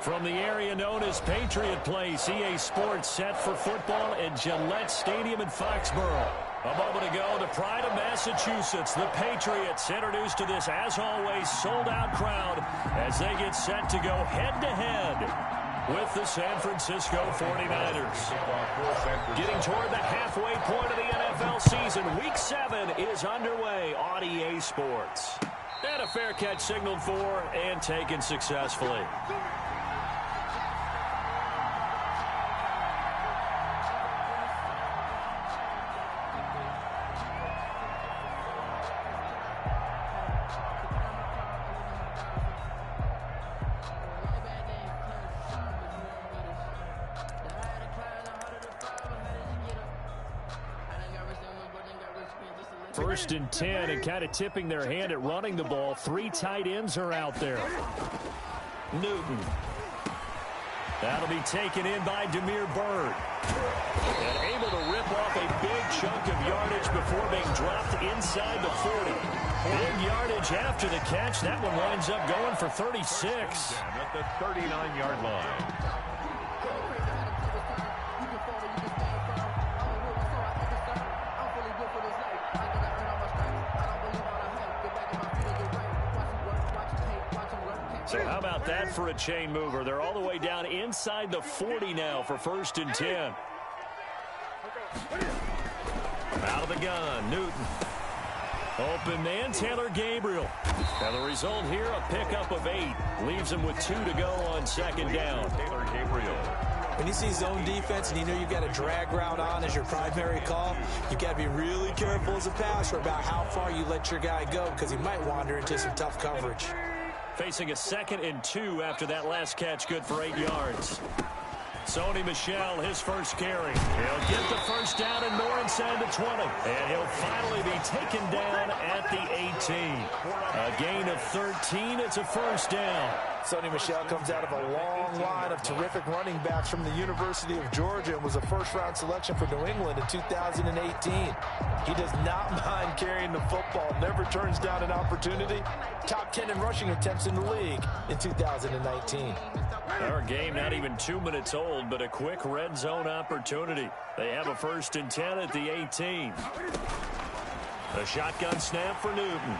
From the area known as Patriot Place, EA Sports set for football at Gillette Stadium in Foxborough. A moment ago, the pride of Massachusetts, the Patriots, introduced to this, as always, sold-out crowd as they get set to go head-to-head with the San Francisco 49ers. Getting toward the halfway point of the NFL season, Week 7 is underway on EA Sports. And a fair catch signaled for and taken successfully. First and 10, and kind of tipping their hand at running the ball. 3 tight ends are out there. Newton. That'll be taken in by Demir Bird. And able to rip off a big chunk of yardage before being dropped inside the 40. Big yardage after the catch. That one winds up going for 36. At the 39-yard line. So how about that for a chain mover? They're all the way down inside the 40 now for first and 10. Out of the gun, Newton. Open man, Taylor Gabriel. And the result here, a pickup of 8. Leaves him with 2 to go on second down. Taylor Gabriel. When you see zone defense and you know you've got a drag route on as your primary call, you've got to be really careful as a passer about how far you let your guy go because he might wander into some tough coverage. Facing a 2nd and 2 after that last catch, good for 8 yards. Sony Michel, his first carry. He'll get the first down and more inside the 20. And he'll finally be taken down at the 18. A gain of 13. It's a first down. Sony Michel comes out of a long line of terrific running backs from the University of Georgia and was a first-round selection for New England in 2018. He does not mind carrying the football, never turns down an opportunity. Top 10 in rushing attempts in the league in 2019. Our game not even 2 minutes old, but a quick red zone opportunity. They have a first and 10 at the 18. A shotgun snap for Newton.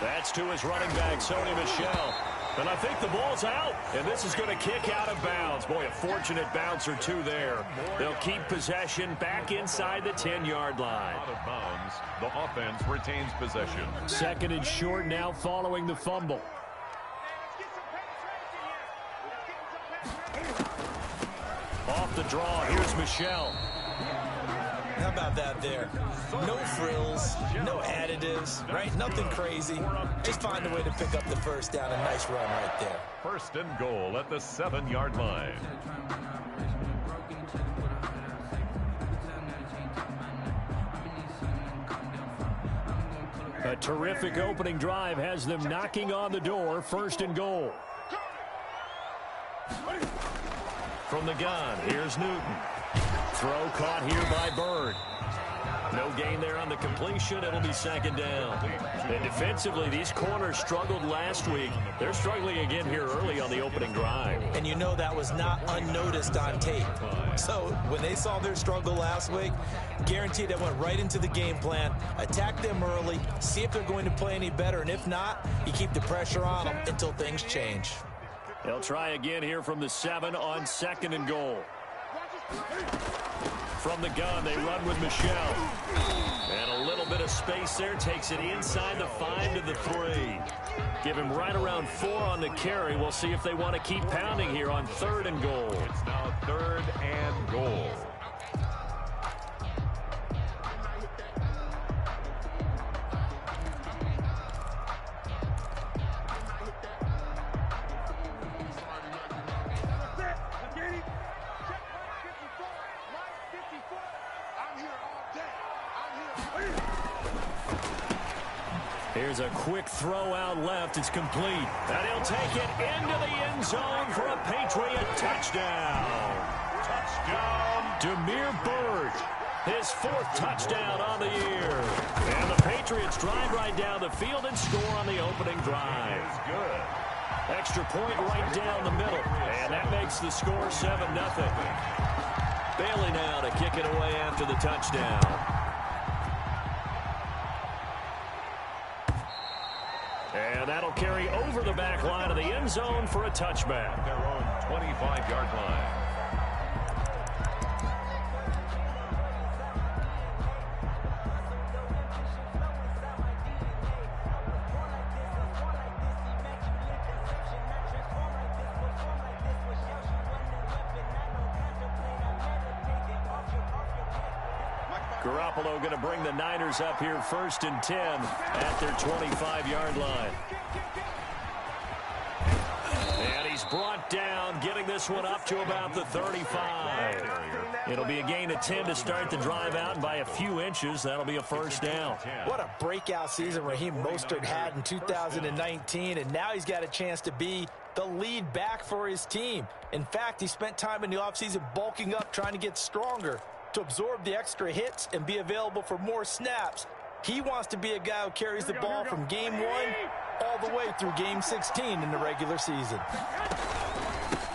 That's to his running back, Sony Michel. And I think the ball's out, and this is going to kick out of bounds. Boy, a fortunate bounce or two there. They'll keep possession back inside the 10-yard line. Out of bounds, the offense retains possession. 2nd and short now following the fumble. Off the draw, here's Michel. How about that there? No frills, no additives, right? Nothing crazy. Just find a way to pick up the first down. A nice run right there. First and goal at the 7-yard line. A terrific opening drive has them knocking on the door. First and goal. From the gun, here's Newton. Throw caught here by Bird. No gain there on the completion. It'll be second down. And defensively, these corners struggled last week. They're struggling again here early on the opening drive. And you know that was not unnoticed on tape. So when they saw their struggle last week, guaranteed that went right into the game plan. Attack them early, see if they're going to play any better. And if not, you keep the pressure on them until things change. They'll try again here from the 7 on 2nd and goal. From the gun, they run with Michel. And a little bit of space there. Takes it inside the 5 to the 3. Give him right around 4 on the carry. We'll see if they want to keep pounding here on 3rd and goal. It's now 3rd and goal. Here's a quick throw out left. It's complete. And he'll take it into the end zone for a Patriot touchdown. Touchdown, Demir Bird. His 4th touchdown on the year. And the Patriots drive right down the field and score on the opening drive. Good. Extra point right down the middle. And that makes the score 7-0. Bailey now to kick it away after the touchdown. And that'll carry over the back line of the end zone for a touchback. Their own 25-yard line. Garoppolo going to bring the Niners up here 1st and 10 at their 25-yard line. And he's brought down, getting this one up to about the 35. It'll be a gain of 10 to start the drive out, and by a few inches, that'll be a first down. What a breakout season Raheem Mostert had in 2019, and now he's got a chance to be the lead back for his team. In fact, he spent time in the offseason bulking up, trying to get stronger, to absorb the extra hits and be available for more snaps. He wants to be a guy who carries the ball from game 1 all the way through game 16 in the regular season.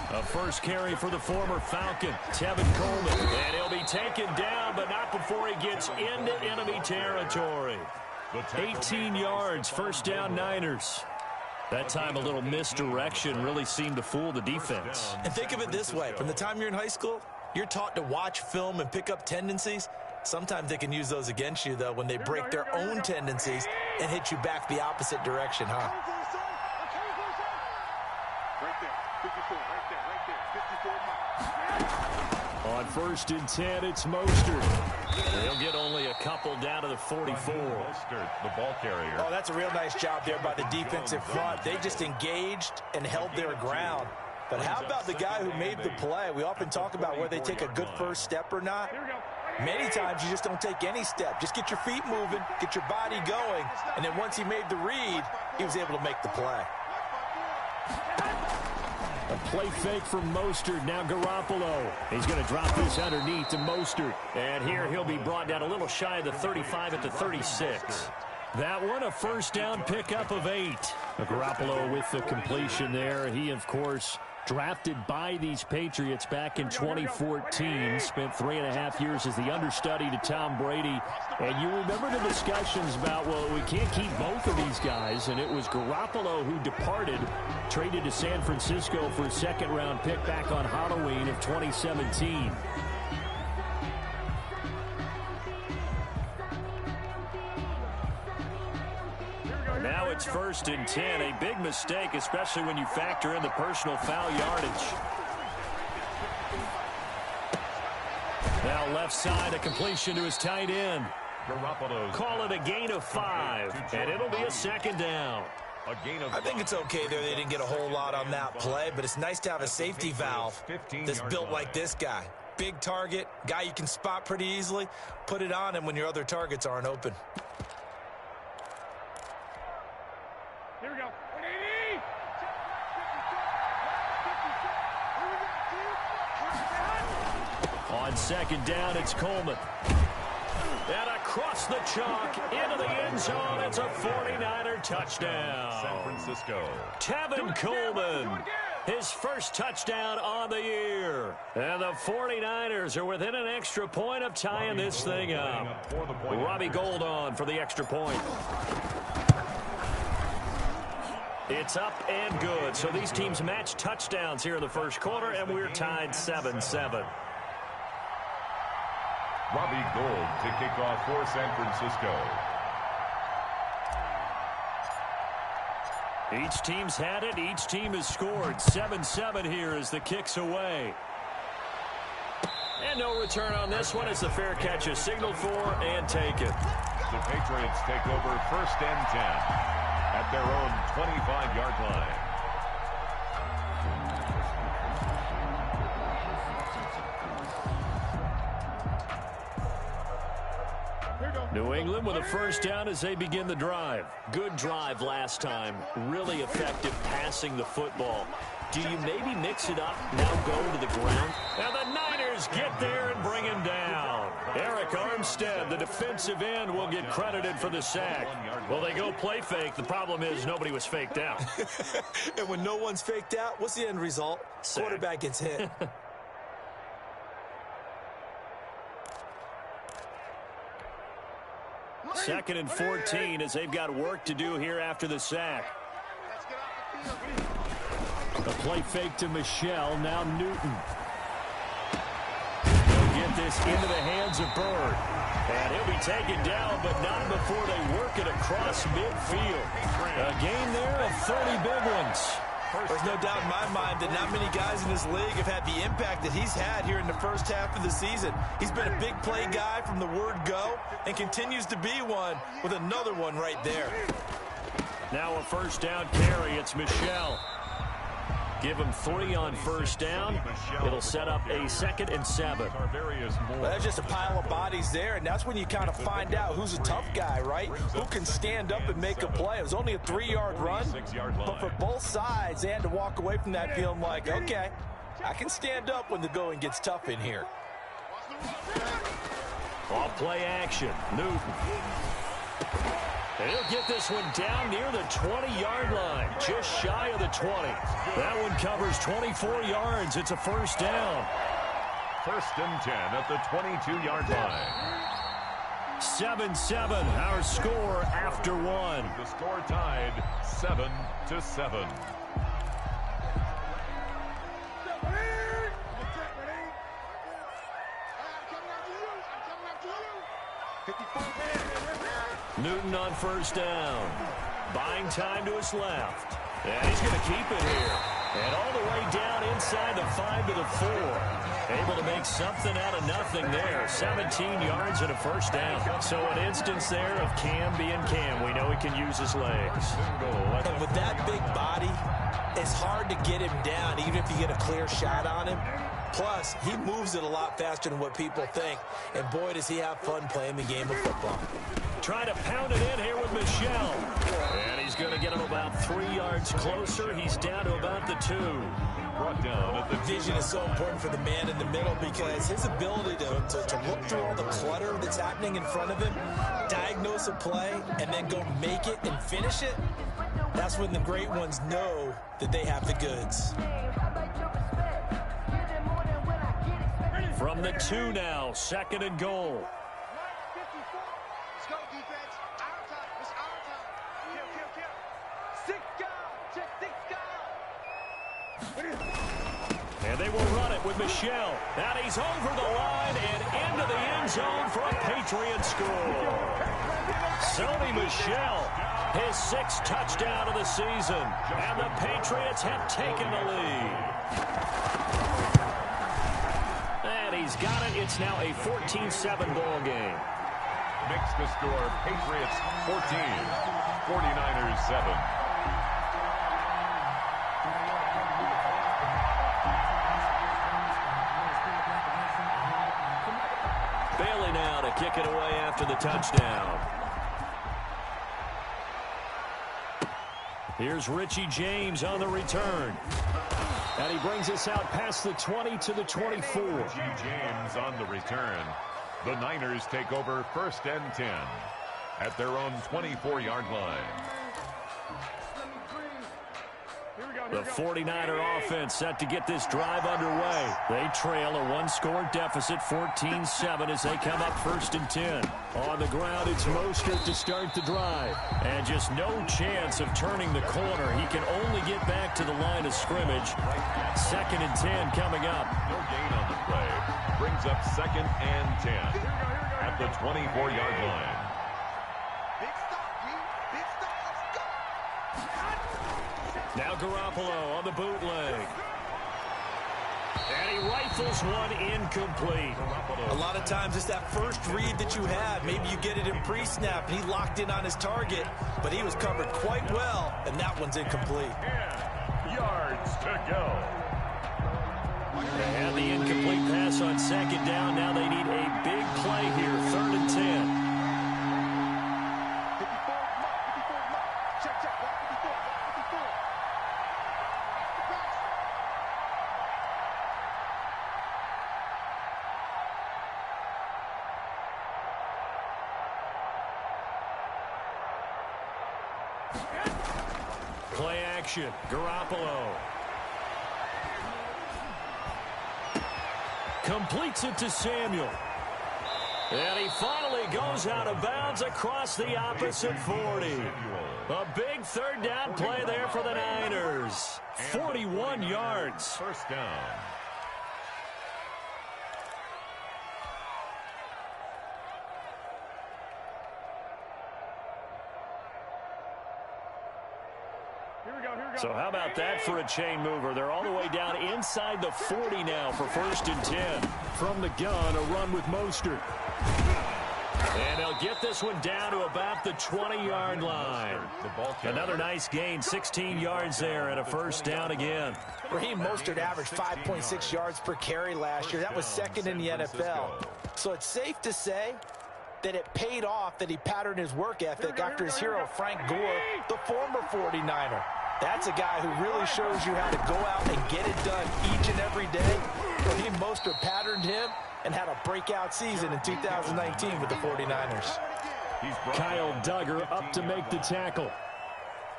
A first carry for the former Falcon, Tevin Coleman. And he'll be taken down, but not before he gets into enemy territory. 18 yards, first down Niners. That time a little misdirection really seemed to fool the defense. And think of it this way. From the time you're in high school, you're taught to watch film and pick up tendencies. Sometimes they can use those against you, though, when they break their own tendencies and hit you back the opposite direction, huh? Right there, 54, right there, 54. On 1st and 10, it's Mostert. They'll get only a couple down to the 44. Mostert, the ball carrier. Oh, that's a real nice job there by the defensive front. They just engaged and held their ground. But how about the guy who made the play? We often talk about whether they take a good first step or not. Many times you just don't take any step. Just get your feet moving, get your body going, and then once he made the read, he was able to make the play. A play fake from Mostert. Now Garoppolo. He's going to drop this underneath to Mostert. And here he'll be brought down a little shy of the 35 at the 36. That one, a first down pickup of 8. Garoppolo with the completion there. He, of course, drafted by these Patriots back in 2014. Spent 3.5 years as the understudy to Tom Brady. And you remember the discussions about, well, we can't keep both of these guys. And it was Garoppolo who departed, traded to San Francisco for a second-round pick back on Halloween of 2017. Now it's 1st and 10. A big mistake, especially when you factor in the personal foul yardage. Now left side, a completion to his tight end. Call it a gain of 5, and it'll be a second down. I think it's okay there. They didn't get a whole lot on that play, but it's nice to have a safety valve that's built like this guy. Big target, guy you can spot pretty easily. Put it on him when your other targets aren't open. Here we go. On second down, it's Coleman. And across the chalk, into the end zone, it's a 49er touchdown. San Francisco. Tevin Coleman, his first touchdown on the year. And the 49ers are within an extra point of tying this thing up. Robbie Gould on for the extra point. It's up and good. So these teams match touchdowns here in the first quarter, and we're tied 7-7. Robbie Gould to kick off for San Francisco. Each team's had it. Each team has scored. 7-7 here as the kick's away. And no return on this one as the fair catch is signaled for and taken. The Patriots take over 1st and 10 at their own 25-yard line. New England with a first down as they begin the drive. Good drive last time. Really effective passing the football. Do you maybe mix it up, now go to the ground? And the Niners get there and bring him down. Eric Armstead, the defensive end, will get credited for the sack. Well, they go play fake. The problem is nobody was faked out. And when no one's faked out, what's the end result? Sack. Quarterback gets hit. Second and 14 as they've got work to do here after the sack. A play fake to Michelle, now Newton. They'll get this into the hands of Bird. And he'll be taken down, but not before they work it across midfield. A gain there of 30 big ones. There's no doubt in my mind that not many guys in this league have had the impact that he's had here in the first half of the season. He's been a big play guy from the word go and continues to be one with another one right there. Now a first down carry. It's Michelle. Give him 3 on first down. It'll set up a 2nd and 7. Well, that's just a pile of bodies there, and that's when you kind of find out who's a tough guy, right? Who can stand up and make a play. It was only a 3-yard run, but for both sides, they had to walk away from that feeling like, okay, I can stand up when the going gets tough in here. Off play action. Newton. And he'll get this one down near the 20-yard line, just shy of the 20. That one covers 24 yards. It's a first down. First and 10 at the 22-yard line. 7-7, our score after one. The score tied 7-7. Newton on first down. Buying time to his left. And he's going to keep it here. And all the way down inside the 5 to the 4. Able to make something out of nothing there. 17 yards and a first down. So an instance there of Cam being Cam. We know he can use his legs. And with that big body, it's hard to get him down, even if you get a clear shot on him. Plus, he moves it a lot faster than what people think. And boy, does he have fun playing the game of football. Trying to pound it in here with Michelle. And he's going to get him about 3 yards closer. He's down to about the 2. Brought down at the Vision is so important for the man in the middle because his ability to look through all the clutter that's happening in front of him, diagnose a play, and then go make it and finish it, that's when the great ones know that they have the goods. From the 2 now, 2nd and goal. Let's go, defense. Our time. It's our time. Kill. 6 guys. And they will run it with Michelle. And he's over the line and into the end zone for a Patriot score. Sony Michel, his 6th touchdown of the season. And the Patriots have taken the lead. And he's got it. It's now a 14-7 ball game. Makes the score Patriots 14, 49ers 7. Bailey now to kick it away after the touchdown. Here's Richie James on the return. And he brings us out past the 20 to the 24. Richie James on the return. The Niners take over 1st and 10 at their own 24-yard line. The 49er offense set to get this drive underway. They trail a 1-score deficit, 14-7, as they come up 1st and 10. On the ground, it's Mostert to start the drive. And just no chance of turning the corner. He can only get back to the line of scrimmage. 2nd and 10 coming up. No gain on the play. Brings up 2nd and 10 at the 24-yard line. Now Garoppolo on the bootleg. And he rifles one incomplete. A lot of times it's that first read that you have. Maybe you get it in pre-snap and he locked in on his target, but he was covered quite well, and that one's incomplete. 10 yards to go. They have the incomplete pass on 2nd down. Now they need a big play here, 3rd and 10. Play action. Garoppolo. Completes it to Samuel. And he finally goes out of bounds across the opposite 40. A big third down play there for the Niners. 41 yards. First down. So how about that for a chain mover? They're all the way down inside the 40 now for 1st and 10. From the gun, a run with Mostert. And they'll get this one down to about the 20-yard line. Another nice gain, 16 yards there, and a first down again. Raheem Mostert averaged 5.6 yards per carry last year. That was second in the NFL. So it's safe to say that it paid off that he patterned his work ethic after his hero, Frank Gore, the former 49er. That's a guy who really shows you how to go out and get it done each and every day. Raheem Mostert patterned him and had a breakout season in 2019 with the 49ers. Kyle Duggar up to make the tackle.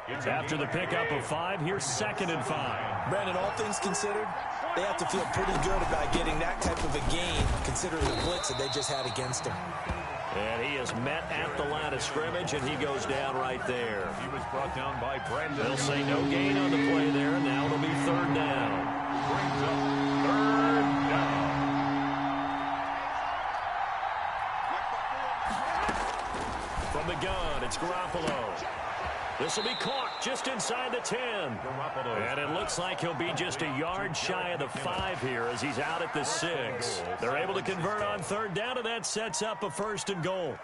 After the pickup of 5, here's 2nd and 5. Brandon, all things considered, they have to feel pretty good about getting that type of a gain, considering the blitz that they just had against him. And he is met at the line of scrimmage, and he goes down right there. He was brought down by Brandon. They'll say no gain on the play there. Now it'll be 3rd down. Brings up 3rd down. From the gun, it's Garoppolo. This will be caught just inside the 10. And it looks like he'll be just a yard shy of the 5 here as he's out at the 6. They're able to convert on 3rd down, and that sets up a 1st and goal.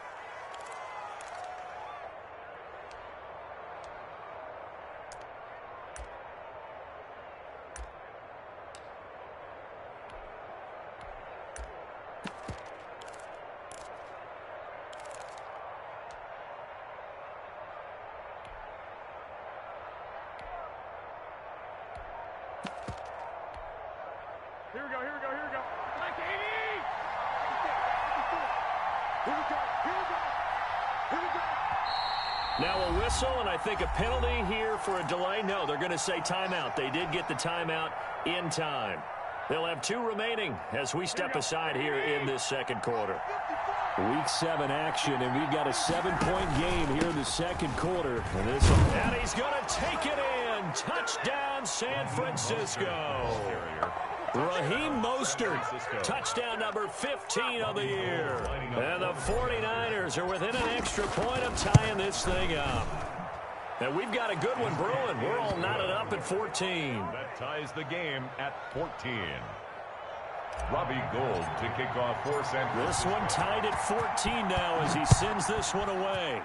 Here we go. Black 80! Here we go. Now a whistle, and I think a penalty here for a delay. No, they're going to say timeout. They did get the timeout in time. They'll have 2 remaining as we step aside here in this 2nd quarter. Week 7 action, and we've got a 7-point game here in the 2nd quarter. And he's going to take it in. Touchdown, San Francisco. Raheem Mostert, touchdown number 15 of the year. And the 49ers are within an extra point of tying this thing up. And we've got a good one brewing. We're all knotted up at 14. That ties the game at 14. Robbie Gould to kick off for San Francisco. This one tied at 14 now as he sends this one away.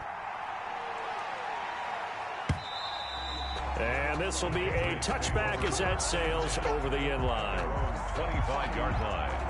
And this will be a touchback as that sails over the end line. 25-yard line.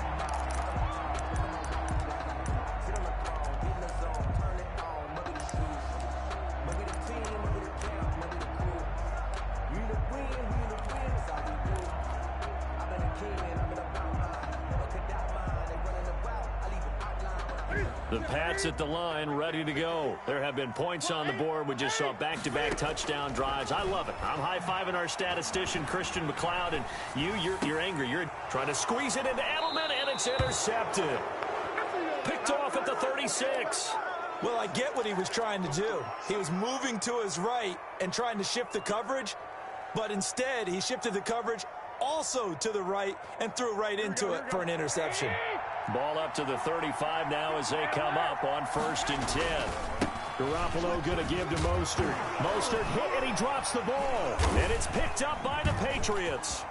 The Pats at the line, ready to go. There have been points on the board. We just saw back-to-back touchdown drives. I love it. I'm high-fiving our statistician, Christian McLeod, and you're angry. You're trying to squeeze it into Edelman, and it's intercepted. Picked off at the 36. Well, I get what he was trying to do. He was moving to his right and trying to shift the coverage, but instead he shifted the coverage also to the right and threw right into it for an interception. Ball up to the 35 now as they come up on 1st and 10. Garoppolo going to give to Mostert. Mostert hit and he drops the ball. And it's picked up by the Patriots.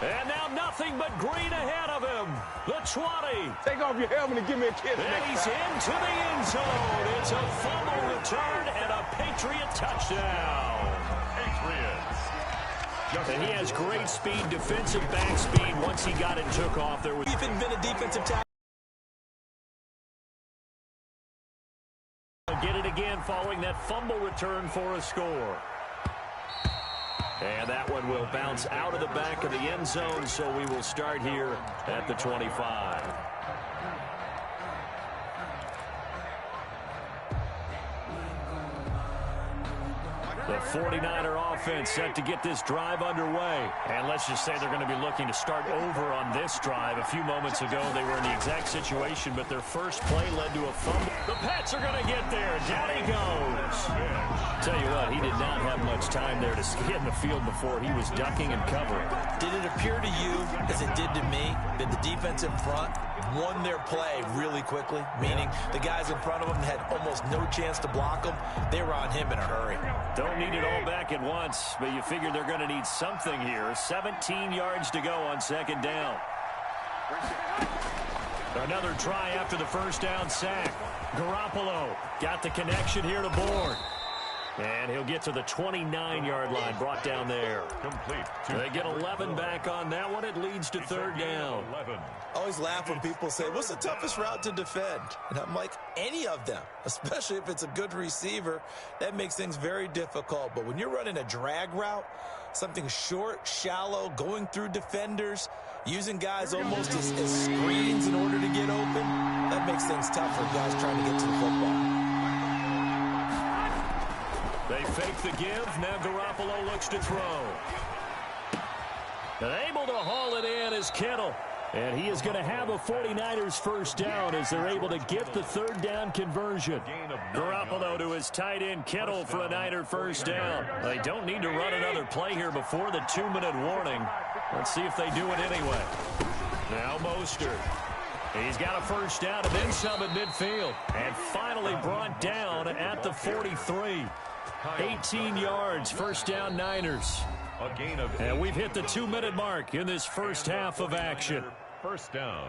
And now nothing but green ahead of him. The 20. Take off your helmet and give me a kiss. And he's into the end zone. It's a fumble return and a Patriot touchdown. Patriots. And he has great speed, defensive back speed. Once he got it and took off, there was Even been a defensive tackle. Get it again following that fumble return for a score. And that one will bounce out of the back of the end zone, so we will start here at the 25. The 49er offense set to get this drive underway. And let's just say they're going to be looking to start over on this drive. A few moments ago, they were in the exact situation, but their first play led to a fumble. The Pats are going to get there. Down he goes. Tell you what, he did not have much time there to scan the field before he was ducking and covering. Did it appear to you, as it did to me, that the defense in front won their play really quickly? Meaning the guys in front of them had almost no chance to block them. They were on him in a hurry. Don't need it all back at once, but you figure they're going to need something here. 17 yards to go on second down. Another try after the first down sack. Garoppolo got the connection here to Bourne. And he'll get to the 29-yard line, brought down there. Complete. They get 11 back on that one. It leads to third down. I always laugh when people say, what's the toughest route to defend? And I'm like, any of them, especially if it's a good receiver. That makes things very difficult. But when you're running a drag route, something short, shallow, going through defenders, using guys almost as screens in order to get open, that makes things tough for guys trying to get to the football. They fake the give. Now Garoppolo looks to throw. And able to haul it in is Kittle. And he is going to have a 49ers first down as they're able to get the third down conversion. Garoppolo to his tight end Kittle for a Niner first down. They don't need to run another play here before the 2-minute warning. Let's see if they do it anyway. Now Mostert. He's got a first down and then some at midfield. And finally brought down at the 43. 18 yards, first down Niners. And we've hit the 2-minute mark in this first half of action. First down.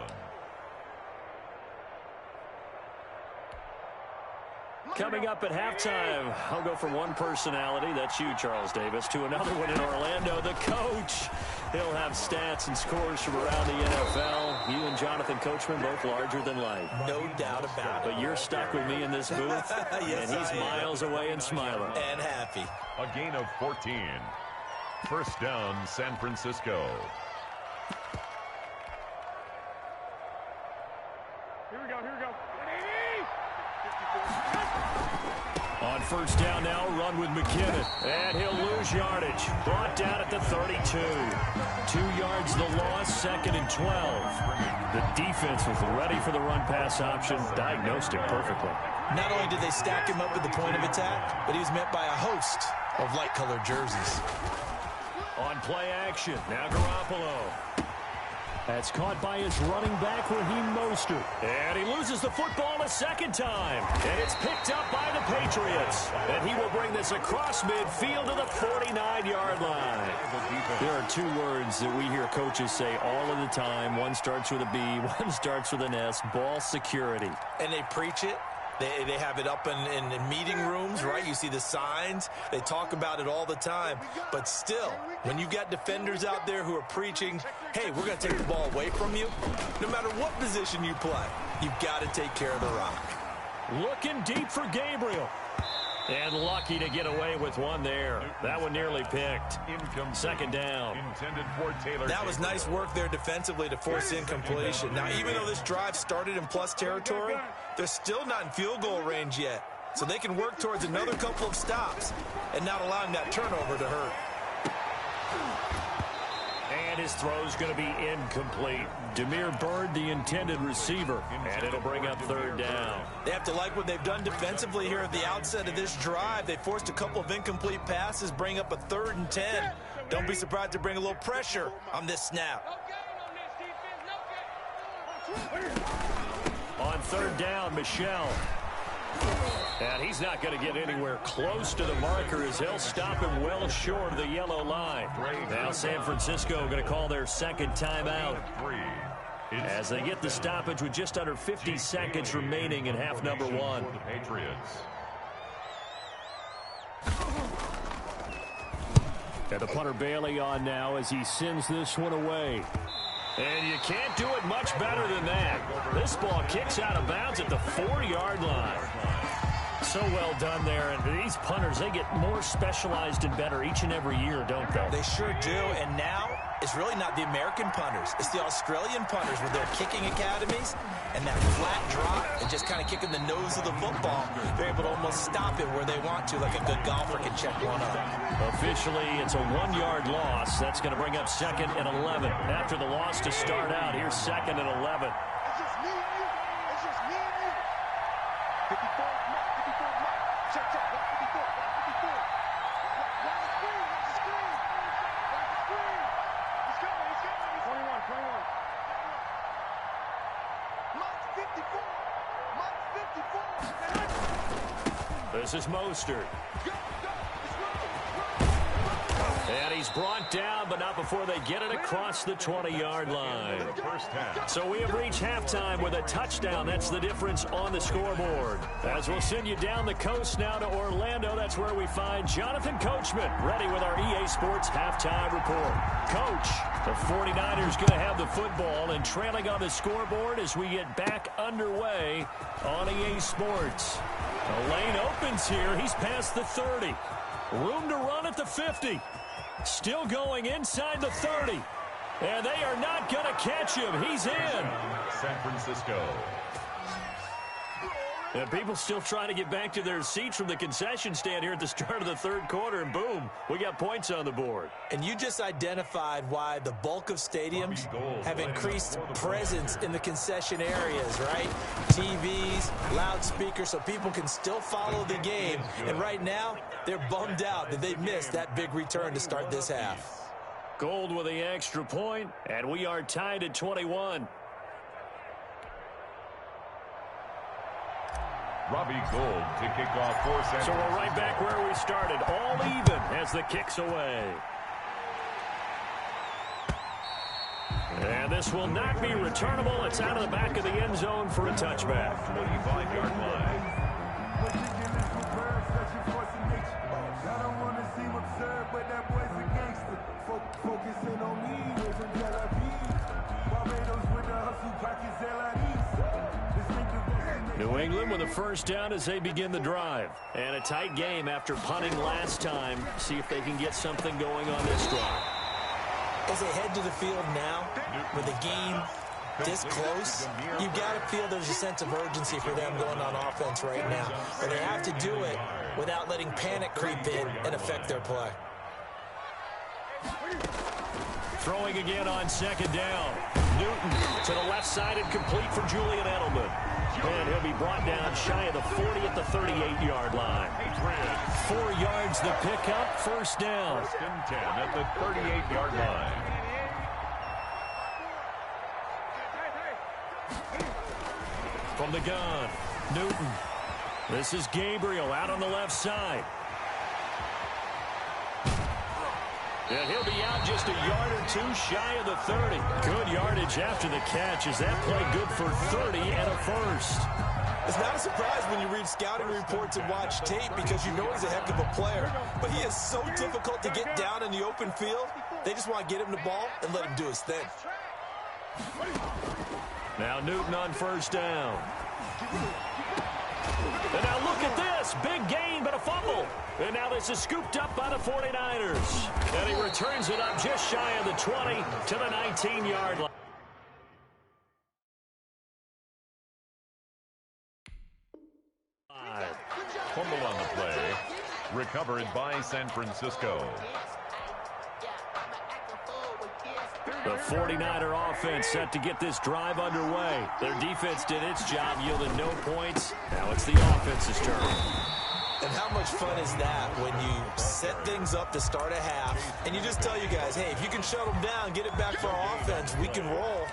Coming up at halftime, I'll go from one personality, that's you, Charles Davis, to another one in Orlando, the coach. He'll have stats and scores from around the NFL. You and Jonathan Coachman, both larger than life. No doubt about it. But you're stuck with me in this booth, yes, and he's miles away and smiling. And happy. A gain of 14. First down, San Francisco. Here we go, here we go. On first down now, run with McKinnon. And he'll lose yardage. Brought down at the 32. 2 yards the loss, second and 12. The defense was ready for the run-pass option. Diagnosed it perfectly. Not only did they stack him up at the point of attack, but he was met by a host of light-colored jerseys. On play action, now Garoppolo. That's caught by his running back, Raheem Mostert. And he loses the football a second time. And it's picked up by the Patriots. And he will bring this across midfield to the 49-yard line. There are two words that we hear coaches say all of the time. One starts with a B, one starts with an S, ball security. And they preach it. They have it up in meeting rooms, right? You see the signs. They talk about it all the time. But still, when you've got defenders out there who are preaching, hey, we're going to take the ball away from you, no matter what position you play, you've got to take care of the rock. Looking deep for Gabriel. And lucky to get away with one there. That one nearly picked. Second down. Intended for Taylor. That was nice work there defensively to force incompletion. Now, even though this drive started in plus territory, they're still not in field goal range yet. So they can work towards another couple of stops and not allowing that turnover to hurt. And his throw's going to be incomplete. Demir Bird, the intended receiver. And it'll bring up third down. They have to like what they've done defensively here at the outset of this drive. They forced a couple of incomplete passes, bring up a 3rd and 10. Don't be surprised to bring a little pressure on this snap. On third down, Michel. And he's not going to get anywhere close to the marker as he'll stop him well short of the yellow line. Now San Francisco going to call their second timeout as they get the stoppage with just under 50 seconds remaining in half number one. And the punter Bailey on now as he sends this one away. And you can't do it much better than that. This ball kicks out of bounds at the 4-yard line. So well done there. And these punters, they get more specialized and better each and every year, don't they? They sure do. And now is really not the American punters. It's the Australian punters with their kicking academies and that flat drop and just kind of kicking the nose of the football. They're able to almost stop it where they want to, like a good golfer can check one up. Officially, it's a 1-yard loss. That's going to bring up 2nd and 11. After the loss to start out, here's 2nd and 11. It's just me and you. It's just me and you. 54, 54, check, check, 54, 54. Watch the screen, watch the screen. Watch the screen. He's coming, he's coming. 21, 21. Mike's 54. Mike's 54. This is Mostert. Go, go. And he's brought down, but not before they get it across the 20-yard line. So we have reached halftime with a touchdown. That's the difference on the scoreboard. As we'll send you down the coast now to Orlando, that's where we find Jonathan Coachman, ready with our EA Sports halftime report. Coach, the 49ers going to have the football and trailing on the scoreboard as we get back underway on EA Sports. The lane opens here. He's past the 30. Room to run at the 50. Still going inside the 30. And they are not going to catch him. He's in. San Francisco. And people still trying to get back to their seats from the concession stand here at the start of the third quarter. And boom, we got points on the board. And you just identified why the bulk of stadiums have increased presence in the concession areas, right? TVs, loudspeakers, so people can still follow the game. And right now, they're bummed out that they missed that big return to start this half. Gold with the extra point, and we are tied at 21. Robbie Gould to kick off for San So we're right back where we started, all even as the kick's away. And this will not be returnable. It's out of the back of the end zone for a touchback. 25-yard line. New England with a first down as they begin the drive. And a tight game after punting last time. See if they can get something going on this drive. As they head to the field now, with the game this close, you've got to feel there's a sense of urgency for them going on offense right now. But they have to do it without letting panic creep in and affect their play. Throwing again on second down. Newton to the left side and complete for Julian Edelman. And he'll be brought down shy of the 40 at the 38-yard line. 4 yards the pickup, first down. 1st and 10 at the 38-yard line. From the gun, Newton. This is Gabriel out on the left side. And he'll be out just a yard or two shy of the 30. Good yardage after the catch. Is that play good for 30 and a first? It's not a surprise when you read scouting reports and watch tape because you know he's a heck of a player. But he is so difficult to get down in the open field. They just want to get him the ball and let him do his thing. Now Newton on first down. And now look at this. Big gain, but a fumble. And now this is scooped up by the 49ers. And he returns it up just shy of the 20 to the 19-yard line. Fumble on the play. Recovered by San Francisco. The 49er offense set to get this drive underway. Their defense did its job, yielded no points. Now it's the offense's turn. And how much fun is that when you set things up to start a half and you just tell you guys, hey, if you can shut them down, get it back for our offense, we can roll.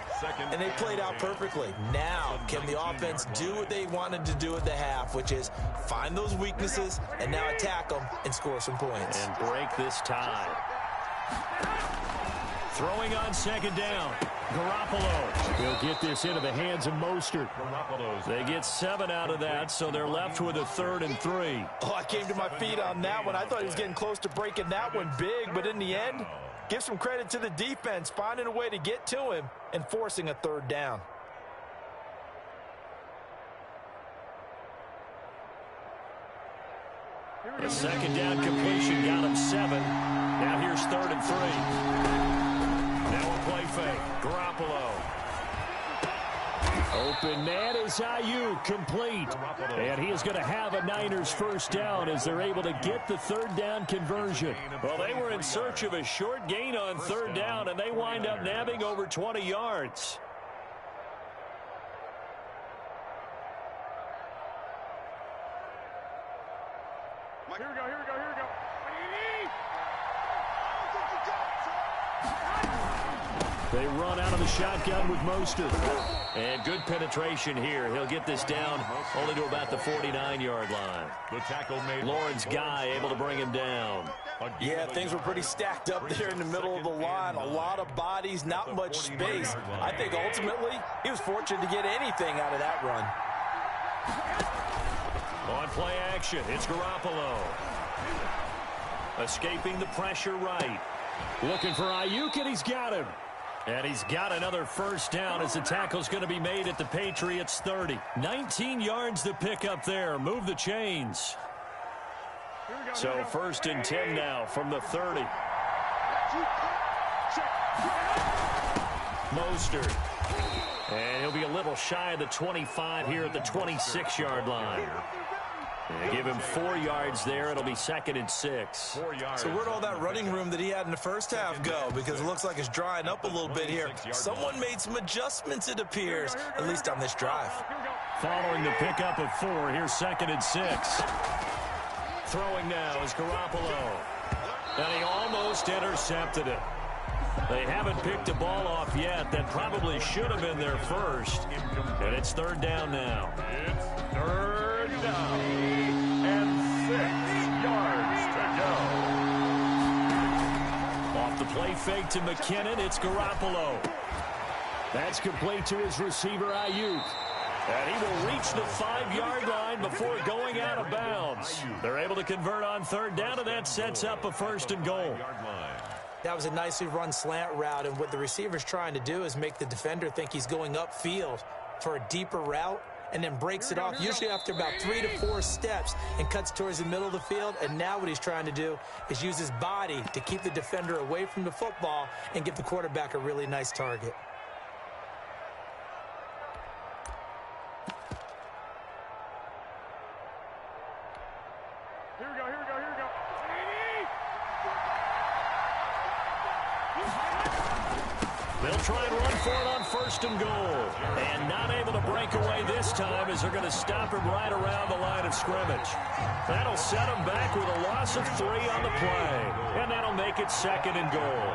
And they played out perfectly. Now, can the offense do what they wanted to do at the half, which is find those weaknesses and now attack them and score some points. And break this tie. Throwing on second down. Garoppolo will get this into the hands of Mostert. They get 7 out of that, so they're left with a 3rd and 3. Oh, I came to my feet on that one. I thought he was getting close to breaking that one big, but in the end, give some credit to the defense, finding a way to get to him and forcing a 3rd down. The second down completion got him 7. Now here's 3rd and 3. Now a play fake. Garoppolo. Open man is Ayuk, complete. And he is going to have a Niners first down as they're able to get the third down conversion. Well, they were in search of a short gain on third down, and they wind up nabbing over 20 yards. Here we go, here we go, here we go. They run out of the shotgun with Mostert. And good penetration here. He'll get this down only to about the 49-yard line. The tackle made. Lawrence Guy able to bring him down. Yeah, things were pretty stacked up there in the middle of the line. A lot of bodies, not much space. I think ultimately he was fortunate to get anything out of that run. On play action, it's Garoppolo. Escaping the pressure right. Looking for Ayuk, and he's got him. And he's got another first down as the tackle's going to be made at the Patriots' 30. 19 yards to pick up there. Move the chains. So first and 10 now from the 30. Mostert. And he'll be a little shy of the 25 here at the 26-yard line. And give him 4 yards there. It'll be second and 6. So where'd all that running room that he had in the first half go? Because it looks like it's drying up a little bit here. Someone made some adjustments, it appears, at least on this drive. Following the pickup of 4, here's second and 6. Throwing now is Garoppolo. And he almost intercepted it. They haven't picked the ball off yet. That probably should have been their first. And it's third down now. It's third down. And 6 yards to go. Off the play fake to McKinnon, it's Garoppolo. That's complete to his receiver, Ayuk. And he will reach the 5-yard line before going out of bounds. They're able to convert on third down, and that sets up a first and goal. That was a nicely run slant route, and what the receiver's trying to do is make the defender think he's going upfield for a deeper route, and then breaks it off, usually after about 3 to 4 steps, and cuts towards the middle of the field. And now what he's trying to do is use his body to keep the defender away from the football and give the quarterback a really nice target. Here we go, here we go, here we go. They'll try and run for it on first and goal. And not able to break away this time as they're going to stop him right around the line of scrimmage. That'll set him back with a loss of 3 on the play. And that'll make it second and goal.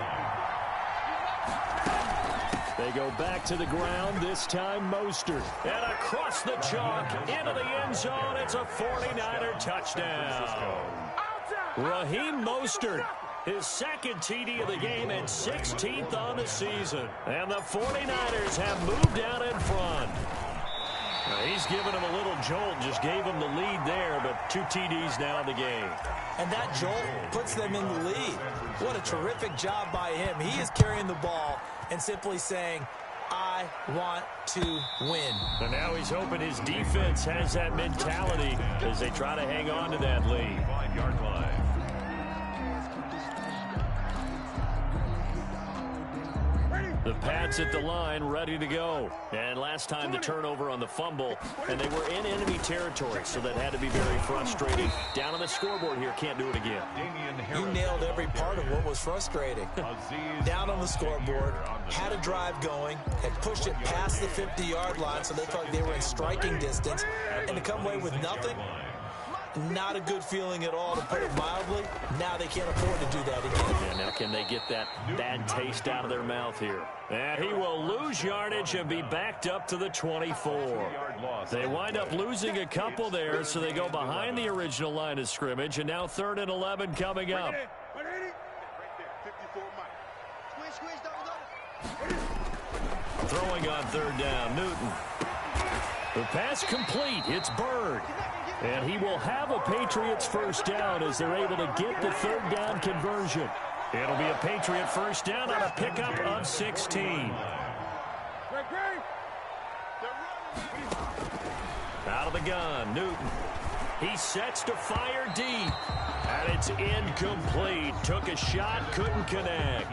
They go back to the ground, this time Mostert. And across the chalk, into the end zone, it's a 49er touchdown. Raheem Mostert, his second TD of the game and 16th on the season. And the 49ers have moved out in front. He's given him a little jolt, just gave him the lead there, but 2 TDs now in the game. And that jolt puts them in the lead. What a terrific job by him. He is carrying the ball and simply saying, I want to win. And now he's hoping his defense has that mentality as they try to hang on to that lead. 5-yard line. The Pats at the line, ready to go. And last time the turnover on the fumble, and they were in enemy territory, so that had to be very frustrating. Down on the scoreboard here, can't do it again. You nailed every part of what was frustrating. Down on the scoreboard, had a drive going, had pushed it past the 50-yard line, so they thought they were in striking distance, and to come away with nothing, not a good feeling at all, to put it mildly. Now they can't afford to do that again. And now can they get that bad taste out of their mouth here? And he will lose yardage and be backed up to the 24. They wind up losing a couple there, so they go behind the original line of scrimmage, and now 3rd and 11 coming up. Throwing on 3rd down, Newton. The pass complete. It's Bird. And he will have a Patriots first down as they're able to get the 3rd down conversion. It'll be a Patriot first down on a pickup of 16. Out of the gun, Newton. He sets to fire deep. And it's incomplete. Took a shot, couldn't connect.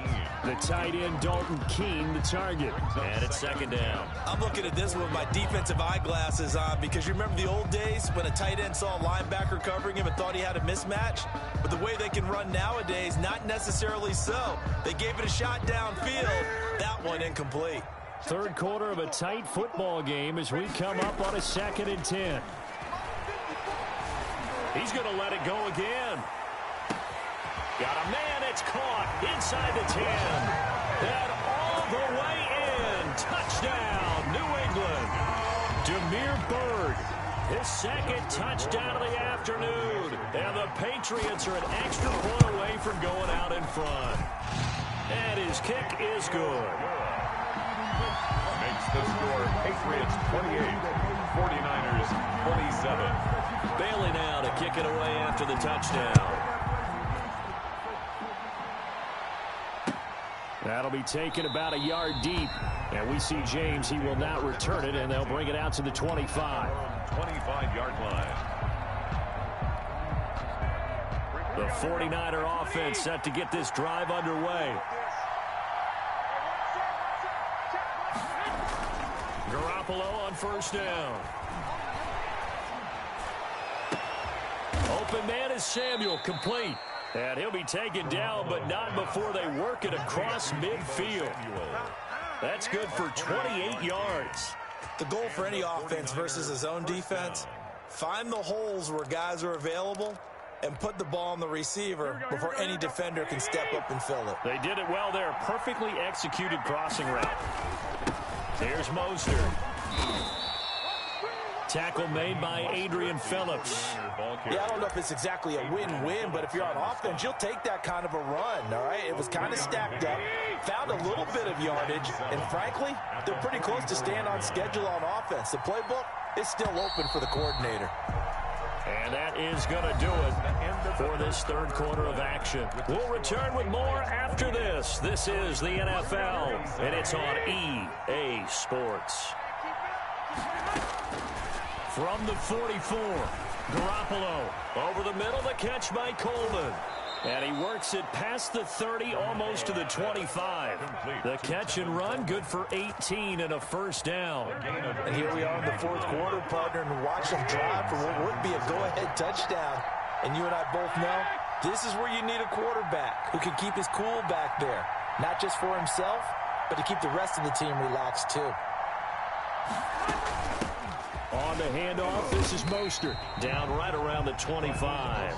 The tight end, Dalton Keene, the target. And it's second down. I'm looking at this with my defensive eyeglasses on because you remember the old days when a tight end saw a linebacker covering him and thought he had a mismatch? But the way they can run nowadays, not necessarily so. They gave it a shot downfield. That one incomplete. Third quarter of a tight football game as we come up on a 2nd and 10. He's going to let it go again. Got a man, it's caught inside the 10. And all the way in. Touchdown, New England. Demir Bird, his second touchdown of the afternoon. And the Patriots are an extra point away from going out in front. And his kick is good. Makes the score Patriots 28, 49ers 27. Bailey now to kick it away after the touchdown. That'll be taken about a yard deep. And we see James, he will not return it, and they'll bring it out to the 25. 25-yard line. The 49er offense set to get this drive underway. Garoppolo on first down. Open man is Samuel, complete. And he'll be taken down, but not before they work it across midfield. That's good for 28 yards. The goal for any offense versus his own defense, find the holes where guys are available and put the ball on the receiver before any defender can step up and fill it. They did it well there. Perfectly executed crossing route. Here's Mostert. Tackle made by Adrian Phillips. Yeah, I don't know if it's exactly a win-win, but if you're on offense, you'll take that kind of a run, all right? It was kind of stacked up, found a little bit of yardage, and frankly, they're pretty close to staying on schedule on offense. The playbook is still open for the coordinator. And that is going to do it for this third quarter of action. We'll return with more after this. This is the NFL, and it's on EA Sports. From the 44, Garoppolo over the middle, the catch by Coleman. And he works it past the 30, almost to the 25. The catch and run, good for 18 and a first down. And here we are in the fourth quarter, partner, and watch them drive for what would be a go-ahead touchdown. And you and I both know this is where you need a quarterback who can keep his cool back there. Not just for himself, but to keep the rest of the team relaxed too. On the handoff, this is Mostert. Down right around the 25.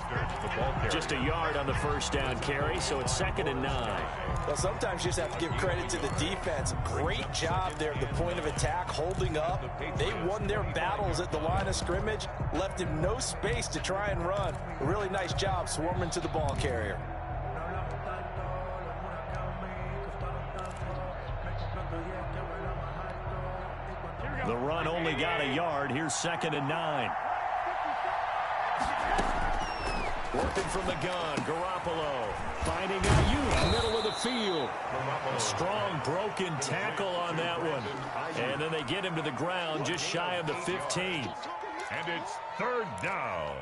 Just a yard on the first down carry, so it's 2nd and 9. Well, sometimes you just have to give credit to the defense. Great job there at the point of attack, holding up. They won their battles at the line of scrimmage, left him no space to try and run. A really nice job swarming to the ball carrier. The run only got a yard. Here's 2nd and 9. Working from the gun, Garoppolo finding Ayuk, middle of the field. A strong broken tackle on that one. And then they get him to the ground just shy of the 15. And it's third down.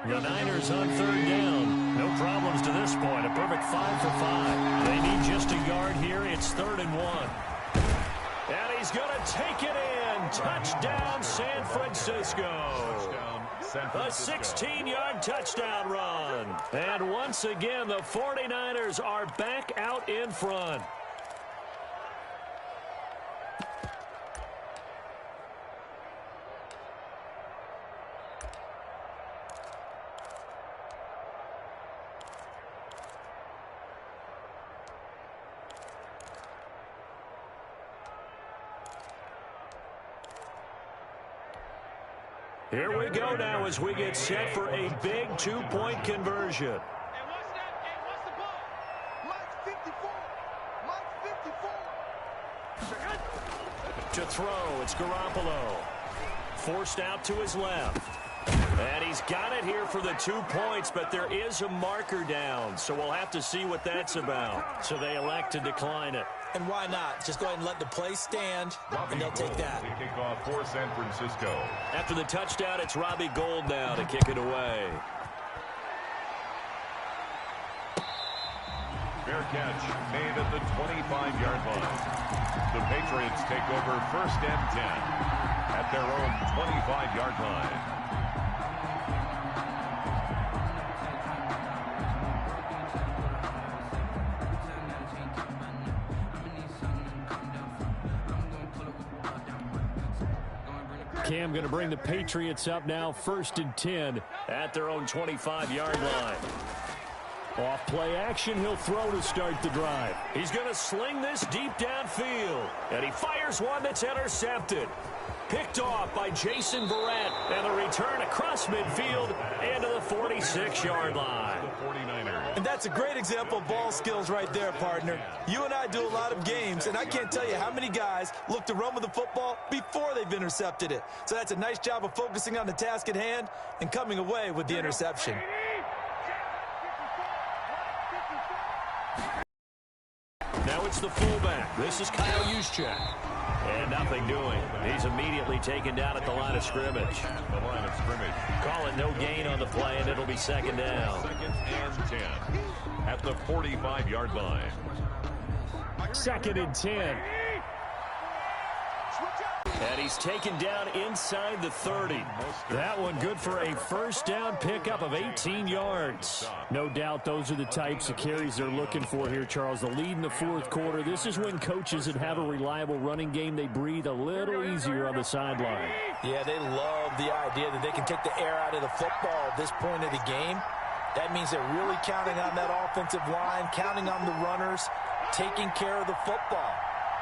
The Niners on third down. No problems to this point. A perfect 5 for 5. They need just a yard here. It's 3rd and 1. And he's going to take it in. Touchdown, San Francisco. A 16-yard touchdown run. And once again, the 49ers are back out in front. Here we go now as we get set for a big 2-point conversion. Hey, watch that. Hey, watch the ball. Mike 54. Mike 54. To throw, it's Garoppolo. Forced out to his left. And he's got it here for the 2 points, but there is a marker down, so we'll have to see what that's about. So they elect to decline it. And why not? Just go ahead and let the play stand, and they'll take that. To kick off for San Francisco. After the touchdown, it's Robbie Gould now to kick it away. Fair catch made at the 25-yard line. The Patriots take over 1st and 10 at their own 25-yard line. Cam going to bring the Patriots up now 1st and 10 at their own 25-yard line. Off play action, he'll throw to start the drive. He's going to sling this deep downfield. And he fires one that's intercepted. Picked off by Jason Verrett. And the return across midfield into the 46-yard line. And that's a great example of ball skills right there, partner. You and I do a lot of games, and I can't tell you how many guys look to run with the football before they've intercepted it. So that's a nice job of focusing on the task at hand and coming away with the interception. Now it's the fullback. This is Kyle Juszczyk. And nothing doing. He's immediately taken down at the line of scrimmage. The line of scrimmage. Call it no gain on the play, and it'll be 2nd down. 2nd and 10 at the 45-yard line. 2nd and 10. And he's taken down inside the 30. That one good for a 1st down pickup of 18 yards. No doubt those are the types of carries they're looking for here, Charles. The lead in the 4th quarter. This is when coaches that have a reliable running game, they breathe a little easier on the sideline. Yeah, they love the idea that they can take the air out of the football at this point of the game. That means they're really counting on that offensive line, counting on the runners, taking care of the football.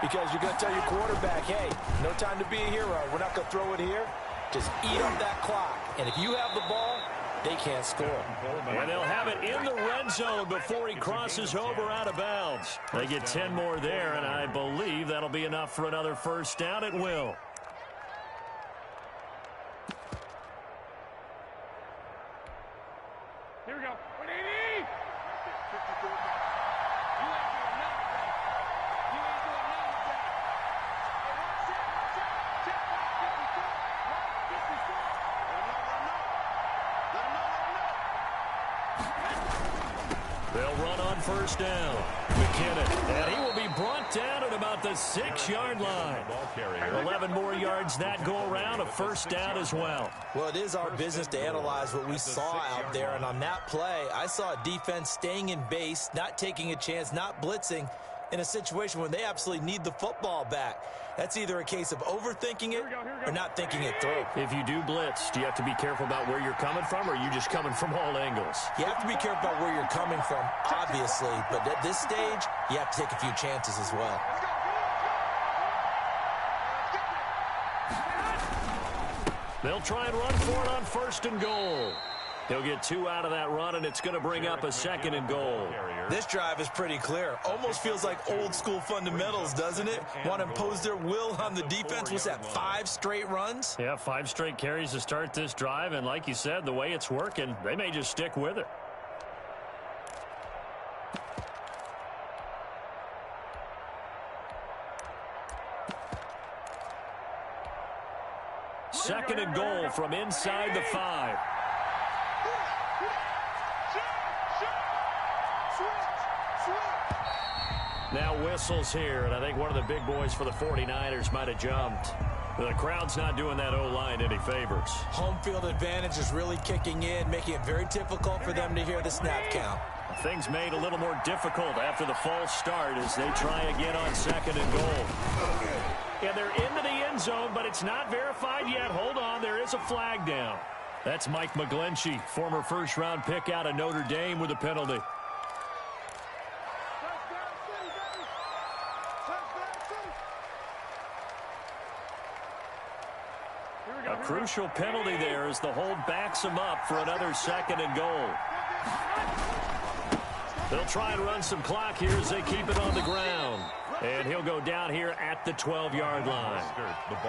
Because you're going to tell your quarterback, hey, no time to be a hero. We're not going to throw it here. Just eat up that clock. And if you have the ball, they can't score. And they'll have it in the red zone before he crosses over out of bounds. They get 10 more there, and I believe that'll be enough for another 1st down. It will. Here we go. They'll run on 1st down. McKinnon, and he will be brought down at about the 6-yard line. 11 more yards that go around, a 1st down as well. Well, it is our business to analyze what we saw out there, and on that play, I saw a defense staying in base, not taking a chance, not blitzing in a situation where they absolutely need the football back. That's either a case of overthinking it or not thinking it through. If you do blitz, do you have to be careful about where you're coming from, or are you just coming from all angles? You have to be careful about where you're coming from, obviously, but at this stage, you have to take a few chances as well. They'll try and run for it on 1st and goal. He'll get 2 out of that run, and it's going to bring up a 2nd and goal. This drive is pretty clear. Almost feels like old school fundamentals, doesn't it? Want to impose their will on the defense. What's that, 5 straight runs? Yeah, 5 straight carries to start this drive, and like you said, the way it's working, they may just stick with it. Second and goal from inside the 5. Now whistles here, and I think one of the big boys for the 49ers might have jumped. The crowd's not doing that O-line any favors. Home field advantage is really kicking in, making it very difficult for them to hear the snap count. Things made a little more difficult after the false start as they try again on 2nd and goal. And they're into the end zone, but it's not verified yet. Hold on, there is a flag down. That's Mike McGlinchey, former 1st-round pick out of Notre Dame with a penalty. A crucial penalty there as the hold backs him up for another 2nd and goal. They'll try and run some clock here as they keep it on the ground. And And he'll go down here at the 12-yard line.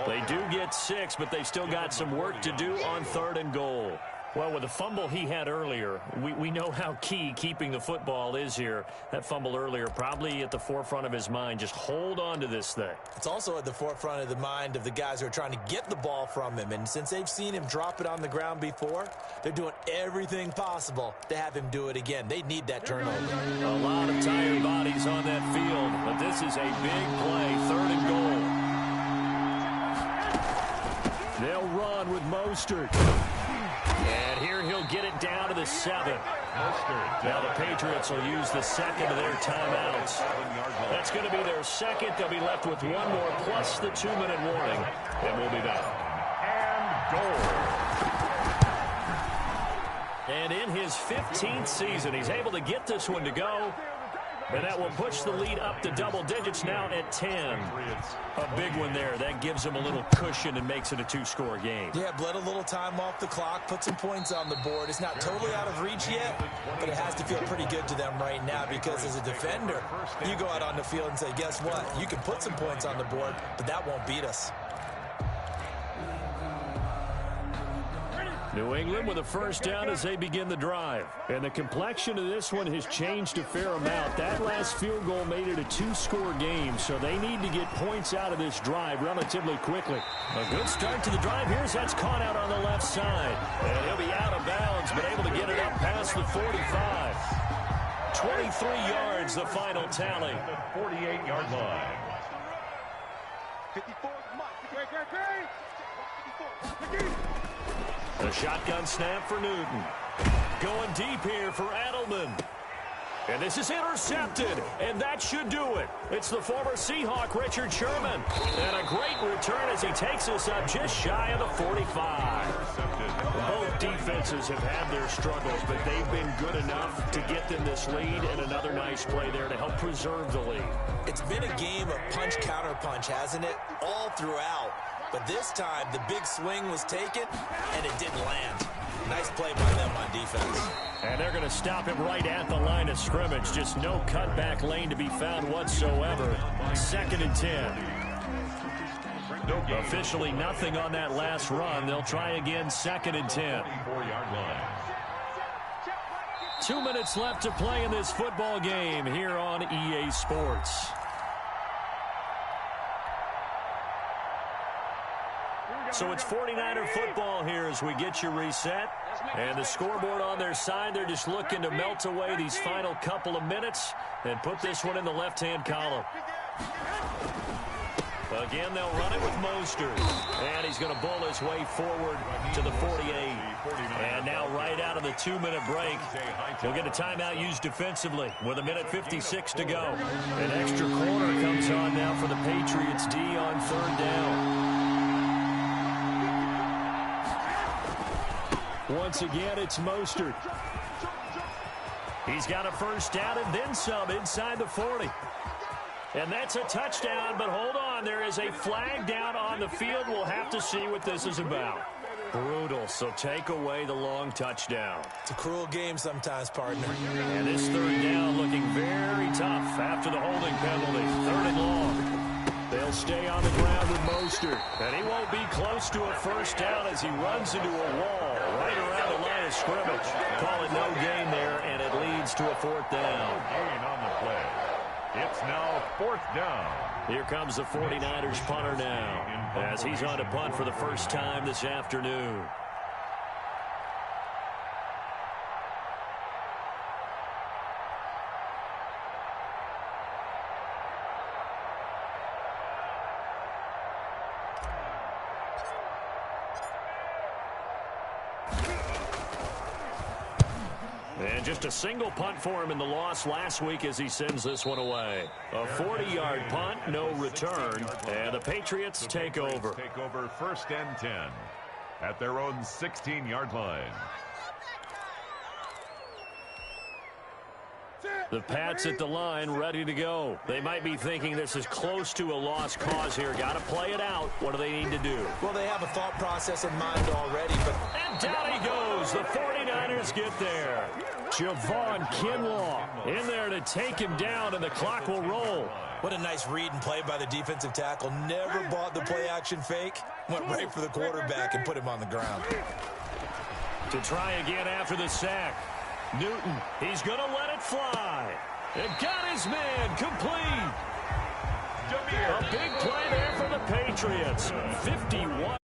They do get 6, but they still got some work to do on 3rd and goal. Well, with the fumble he had earlier, we know how key keeping the football is here. That fumble earlier probably at the forefront of his mind. Just hold on to this thing. It's also at the forefront of the mind of the guys who are trying to get the ball from him. And since they've seen him drop it on the ground before, they're doing everything possible to have him do it again. They need that turnover. A lot of tired bodies on that field, but this is a big play, 3rd and goal. They'll run with Mostert. And here he'll get it down to the 7. Now the Patriots will use the second of their timeouts. That's going to be their second. They'll be left with one more plus the 2-minute warning. And we'll be back. And goal. And in his 15th season, he's able to get this one to go. And that will push the lead up to double digits now at 10. A big one there. That gives them a little cushion and makes it a 2-score game. Yeah, bled a little time off the clock, put some points on the board. It's not totally out of reach yet, but it has to feel pretty good to them right now because as a defender, you go out on the field and say, guess what? You can put some points on the board, but that won't beat us. New England with a first down as they begin the drive. And the complexion of this one has changed a fair amount. That last field goal made it a 2-score game, so they need to get points out of this drive relatively quickly. A good start to the drive here as that's caught out on the left side. And he'll be out of bounds, but able to get it up past the 45. 23 yards, the final tally. 48-yard line. 54, Mike. The shotgun snap for Newton. Going deep here for Edelman. And this is intercepted, and that should do it. It's the former Seahawk, Richard Sherman. And a great return as he takes us up just shy of the 45. Both defenses have had their struggles, but they've been good enough to get them this lead, and another nice play there to help preserve the lead. It's been a game of punch-counter-punch, hasn't it? All throughout. But this time, the big swing was taken, and it didn't land. Nice play by them on defense. And they're going to stop him right at the line of scrimmage. Just no cutback lane to be found whatsoever. 2nd and 10. Officially nothing on that last run. They'll try again, 2nd and 10. 2 minutes left to play in this football game here on EA Sports. So it's 49er football here as we get you reset. And the scoreboard on their side, they're just looking to melt away these final couple of minutes and put this one in the left-hand column. Again, they'll run it with Mostert. And he's going to bull his way forward to the 48. And now right out of the 2-minute break, we'll get a timeout used defensively with 1:56 to go. An extra quarter comes on now for the Patriots D on 3rd down. Once again, it's Mostert. He's got a first down and then some inside the 40. And that's a touchdown, but hold on. There is a flag down on the field. We'll have to see what this is about. Brutal, so take away the long touchdown. It's a cruel game sometimes, partner. And this 3rd down looking very tough after the holding penalty. 3rd and long. They'll stay on the ground with Mostert. And he won't be close to a first down as he runs into a wall right around the line of scrimmage. Call it no gain there, and it leads to a 4th down. Gain on the play. It's now 4th down. Here comes the 49ers punter now as he's on to punt for the first time this afternoon. And just a single punt for him in the loss last week as he sends this one away. A 40-yard punt, no return, and the Patriots take over. Take over 1st and 10 at their own 16-yard line. The Pats at the line, ready to go. They might be thinking this is close to a lost cause here. Got to play it out. What do they need to do? Well, they have a thought process in mind already. But And down he goes. The 49ers get there. Javon Kinlaw in there to take him down, and the clock will roll. What a nice read and play by the defensive tackle. Never bought the play-action fake. Went right for the quarterback and put him on the ground. To try again after the sack. Newton, he's going to let it fly. And got his man complete. A big play there for the Patriots. 51.